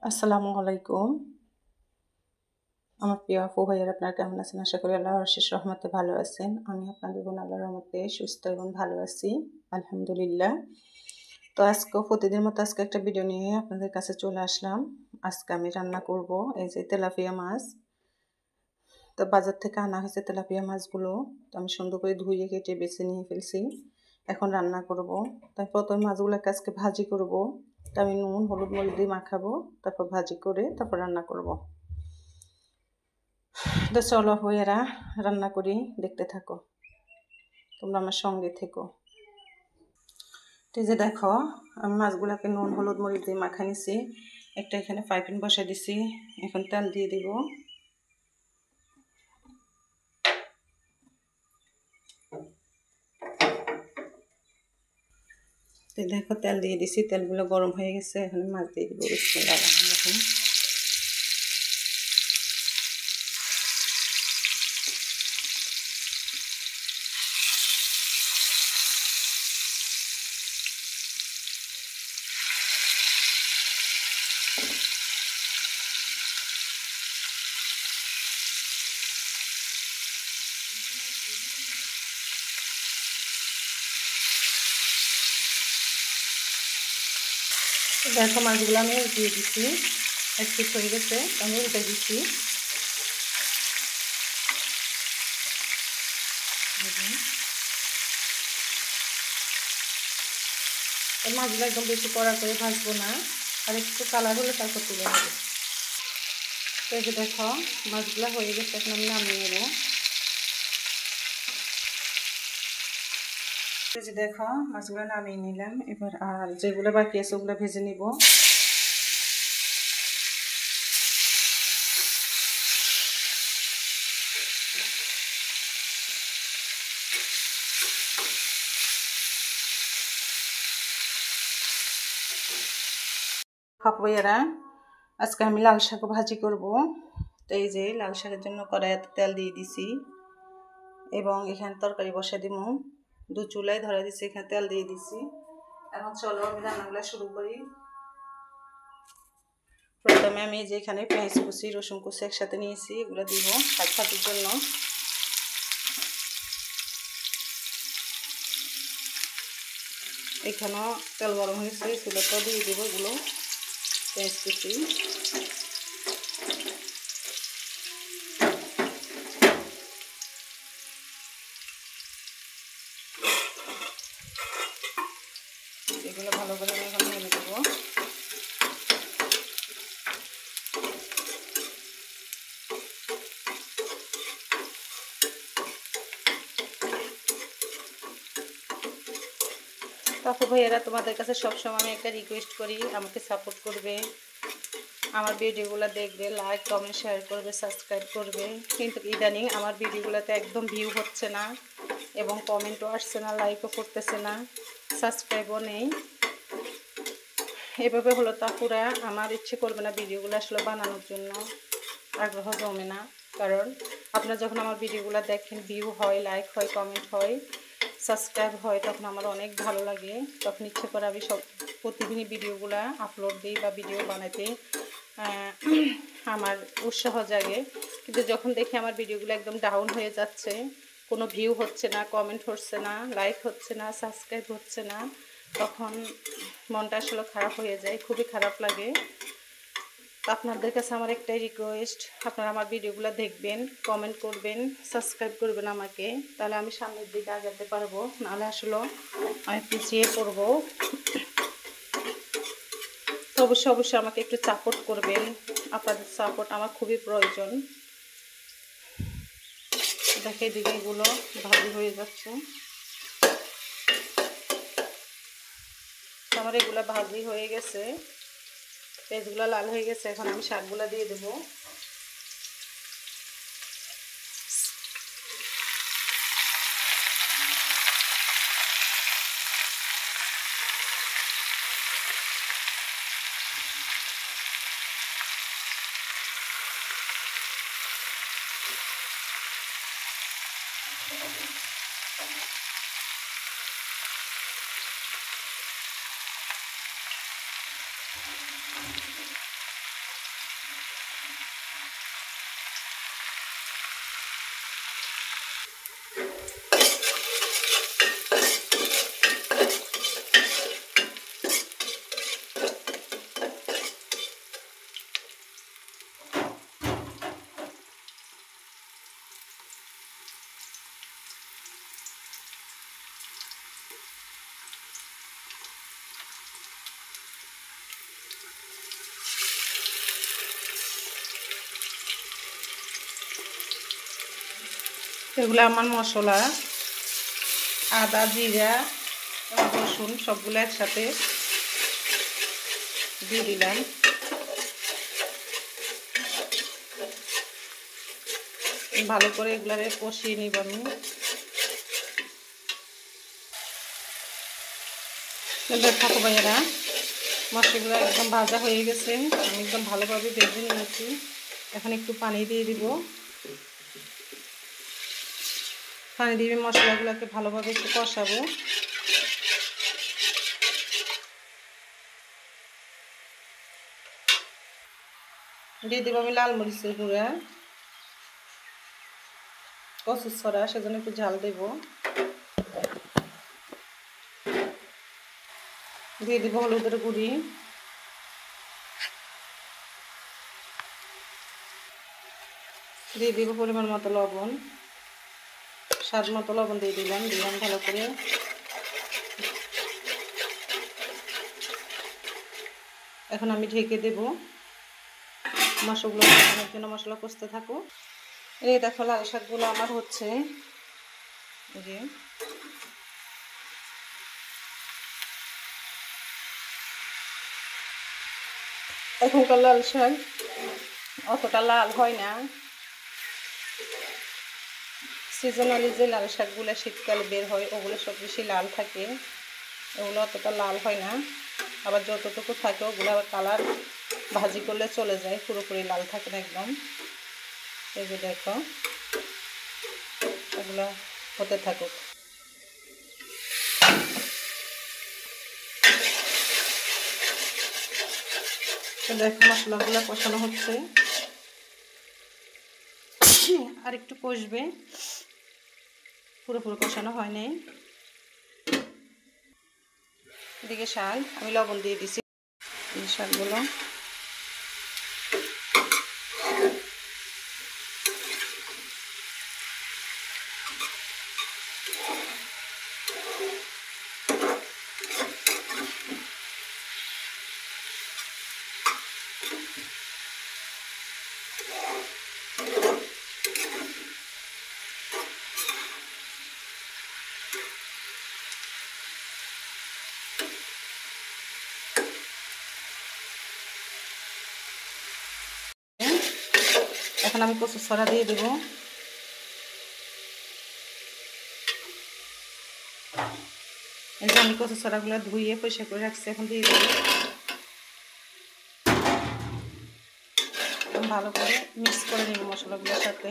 আসসালামু আলাইকুম। আমার প্রিয় আপু ভাইয়ারা আপনারা কেমন আছেন? আশা করি আল্লাহর অশেষ রহমতে ভালো আছেন। আমি আপনাদের বোন আল্লাহর রহমতে সুস্থ এবং ভালো আছি। আলহামদুলিল্লাহ। তো আজকেও প্রতিদিনের মতো আজকে একটা ভিডিও নিয়ে আপনাদের কাছে চলে আসলাম। আজকে আমি রান্না করব এই যে তেলাপিয়া মাছ। তো বাজার থেকে আনা হয়েছে তেলাপিয়া মাছগুলো। তো আমি সুন্দর করে ধুয়ে কেটে বেছে নিয়ে ফেলছি। এখন রান্না করব। তাই প্রথমে মাছগুলোকে আজকে ভাজি করব। তো আমি নুন, হলুদ, মরিচ দিয়ে মাখাবো। তারপর ভাজি করে তারপর রান্না করব। তো চলো ভাইয়ারা রান্না করি, দেখতে থাকো, তোমরা আমার সঙ্গে থেকো। এই যে দেখো আমি মাছগুলোকে নুন, হলুদ, মরিচ দিয়ে মাখা নিছি। একটা এখানে পাইপিং বসাই দিছি। এখন তেল দিয়ে দিব। তো দেখো তেল দিয়ে দিছি, তেলগুলো গরম হয়ে গেছে। এখন মাছ দিয়ে দিব। বিসমিল্লাহ রহমানির রহিম। দেখো মাছগুলো আমি দিয়ে দিচ্ছি, একটু হয়ে গেছে, আমি উল্টে দিচ্ছি। মাছগুলো একদম বেশি কড়া করে ভাজবো না, আর একটু কালার হলে তারপর তুলে নেবো। তো এই যে দেখো মাছগুলো হয়ে গেছে, এখন আমি নামিয়ে নেবো। এই যে দেখো মাছগুলো নামিয়ে নিলাম। এবার আর যেগুলো বাকি আছে ওগুলো ভেজে নিব। ভাইয়ারা আজকে আমি লাল শাক ভাজি করব। তো এই যে লাল শাকের জন্য কড়াইতে তেল দিয়ে দিছি এবং এখানে তরকারি বসা দিব। দু চুলায় ধরে দিছি, এখানে তেল দিয়ে দিছি। এখন চলো আমি রান্নাগুলো শুরু করি। প্রথমে আমি যে এখানে পেঁয়াজ কুচি, রসুন কুচি একসাথে নিয়েছি, এগুলো দিব শাক ভাজির জন্য। এখানেও তেল গরম হয়েছে, চুলাটাও দিয়ে দেবো এগুলো পেঁয়াজ কুচি। এগুলো ভালো করে আমি এখন নেড়ে দেবো। আপু ভাইয়েরা তোমাদের কাছে সবসময় আমি একটা রিকোয়েস্ট করি, আমাকে সাপোর্ট করবে, আমার ভিডিওগুলো দেখবে, লাইক কমেন্ট শেয়ার করবে, সাবস্ক্রাইব করবে। কিন্তু ইদানিং আমার ভিডিওগুলোতে একদম ভিউ হচ্ছে না এবং কমেন্টও আসছে না, লাইকও করতেছে না, সাবস্ক্রাইবও নেই। এভাবে হলো তা পুরা আমার ইচ্ছে করবে না ভিডিওগুলো আসলে বানানোর জন্য, আগ্রহ জমে না। কারণ আপনারা যখন আমার ভিডিওগুলো দেখেন, ভিউ হয়, লাইক হয়, কমেন্ট হয়, সাবস্ক্রাইব হয়, তখন আমার অনেক ভালো লাগে। তখন ইচ্ছে করে আমি সব প্রতিদিনই ভিডিওগুলো আপলোড দিই বা ভিডিও বানাতে আমার উৎসাহ জাগে। কিন্তু যখন দেখি আমার ভিডিওগুলো একদম ডাউন হয়ে যাচ্ছে, কোনো ভিউ হচ্ছে না, কমেন্ট হচ্ছে না, লাইক হচ্ছে না, সাবস্ক্রাইব হচ্ছে না, তখন মনটা আসলে খারাপ হয়ে যায়, খুবই খারাপ লাগে। আপনাদের কাছে আমার একটাই রিকোয়েস্ট, আপনারা আমার ভিডিওগুলো দেখবেন, কমেন্ট করবেন, সাবস্ক্রাইব করবেন আমাকে, তাহলে আমি সামনের দিকে আগাতে পারবো, নাহলে আসলে আমি পিছিয়ে পড়বো। তো অবশ্যই আমাকে একটু সাপোর্ট করবেন, আপনাদের সাপোর্ট আমার খুবই প্রয়োজন। দেখে দিকে এগুলো ভাজি হয়ে যাচ্ছে, আমার এগুলো ভাজি হয়ে গেছে, পেঁয়াজগুলো লাল হয়ে গেছে। এখন আমি শাকগুলো দিয়ে দেবো। এগুলো আমার মশলা, আদা, জিরা, রসুন সবগুলো একসাথে দিয়ে দিলাম। ভালো করে এগুলারে কষিয়ে নিব আমি। দেখো ভাইয়েরা, মশলাগুলো একদম ভাজা হয়ে গেছে, আমি একদম ভালোভাবে ভেজে নিয়েছি। এখন একটু পানি দিয়ে দিব। পানি দিয়ে মশলাগুলোকে ভালোভাবে একটু কষাবো। দিয়ে দেবো আমি লাল মরিচের গুঁড়া, কচুর ছড়া, সেজন্য একটু ঝাল দেব। দিয়ে দিব হলুদের গুঁড়ি, দিয়ে দিব পরিমাণ মতো লবণ, স্বাদ মতো লবণ দিয়ে দিলাম ভালো করে। এখন আমি ঢেকে দেব মশলাগুলো কষানোর জন্য। মশলা কষতে থাকো। এই দেখো লাল শাকগুলো আমার হচ্ছে। এই যে এখনকার লাল শাক অতটা লাল হয় না। সিজনালি যে লাল শাকগুলো শীতকালে বের হয় ওগুলো সব বেশি লাল থাকে, ওগুলো অতটা লাল হয় না। আবার যতটুকু থাকে ওগুলো আবার কালার ভাজি করলে চলে যায়, পুরোপুরি লাল থাকে না একদম। এই যে দেখো, এগুলো হতে থাকুক। দেখো মশলাগুলো কষানো হচ্ছে, আর একটু কষবে, পুরোপুরি কষানো হয় নাই। এদিকে শাক আমি লবণ দিয়ে দিছি। এই শাকগুলো এখন আমি কচুর ছড়া দিয়ে দেব। এই যে আমি কচুর ছড়াগুলো ধুয়ে পরিষ্কার করে রাখছি, এখন দিয়ে দেব। ভালো করে মিক্স করে নেব মশলাগুলোর সাথে।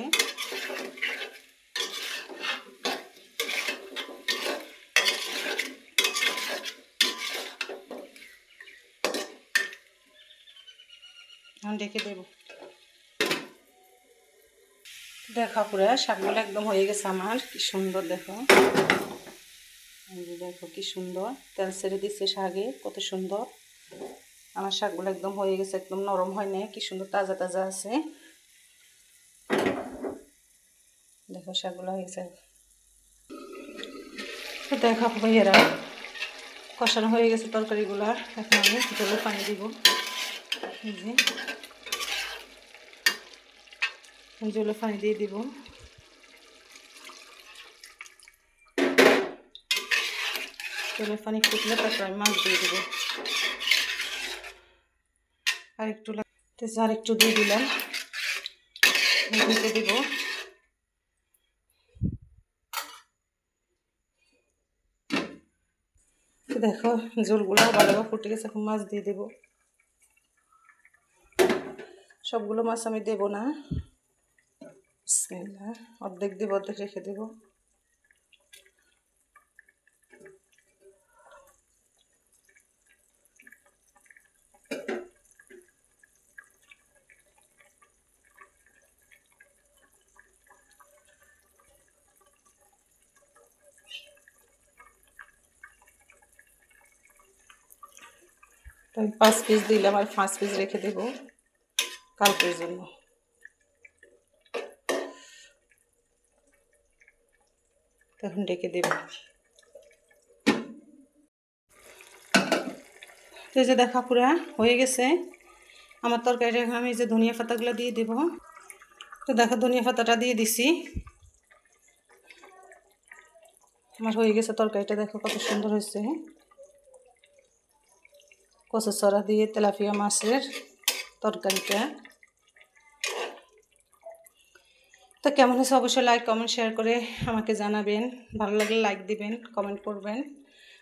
এখন ঢেকে দেব। দেখো পুরো শাকগুলো একদম হয়ে গেছে আমার, কি সুন্দর দেখো। দেখো কি সুন্দর তেল ছেড়ে দিচ্ছে শাকে, কত সুন্দর। আমার শাকগুলো একদম হয়ে গেছে, একদম নরম হয় না, কি সুন্দর তাজা তাজা আছে। দেখো শাকগুলো হয়ে গেছে। তো দেখো ভাইয়েরা, কষানো হয়ে গেছে তরকারিগুলো। এখন আমি জলে পানি দিব। এই যে জলে পানি দিয়ে দিব। জলে পানি ফুটলে তারপর আমি মাছ দিয়ে দেবো। আর একটু দিয়ে দিলাম, ঢেকে দিব। দেখো ঝোলগুলো ভালোভাবে ফুটে গেছে, এখন মাছ দিয়ে দেবো। সবগুলো মাছ আমি দেব না, বিসমিল্লাহ। অর্ধেক দেবো, অর্ধেক রেখে দেবো। আমি 5 পিস দিলাম, আর 5 পিস রেখে দেবো কালকের জন্য। তখন ঢেকে দেব। তো যে দেখা পুরা হয়ে গেছে আমার তরকারিটা। এখন আমি যে ধনিয়া পাতাগুলো দিয়ে দেব। তো দেখো ধনিয়া পাতাটা দিয়ে দিছি। আমার হয়ে গেছে তরকারিটা, দেখো কত সুন্দর হয়েছে। কচুর ছড়া দিয়ে তেলাপিয়া মাছের তরকারিটা। তো কেমন হয়েছে অবশ্যই লাইক কমেন্ট শেয়ার করে আমাকে জানাবেন। ভালো লাগলে লাইক দিবেন, কমেন্ট করবেন।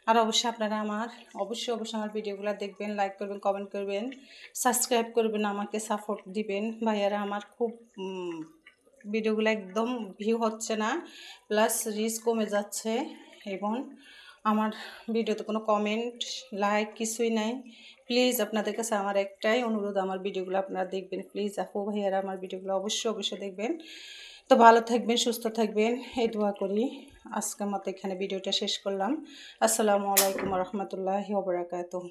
আর অবশ্যই আপনারা অবশ্যই আমার ভিডিওগুলো দেখবেন, লাইক করবেন, কমেন্ট করবেন, সাবস্ক্রাইব করবেন, আমাকে সাপোর্ট দিবেন। ভাইয়ারা আমার খুব ভিডিওগুলো একদম ভিউ হচ্ছে না, প্লাস রিচ কমে যাচ্ছে, এবং আমার ভিডিওতে কোনো কমেন্ট লাইক কিছুই নাই। প্লিজ আপনাদের কাছে আমার একটাই অনুরোধ, আমার ভিডিওগুলো আপনারা দেখবেন প্লিজ। আপু ভাইয়ারা আমার ভিডিওগুলো অবশ্যই দেখবেন। তো ভালো থাকবেন, সুস্থ থাকবেন, এই দোয়া করি। আজকের মতো এখানে ভিডিওটা শেষ করলাম। আসসালামু আলাইকুম ওয়া রাহমাতুল্লাহি ওয়া বারাকাতুহু।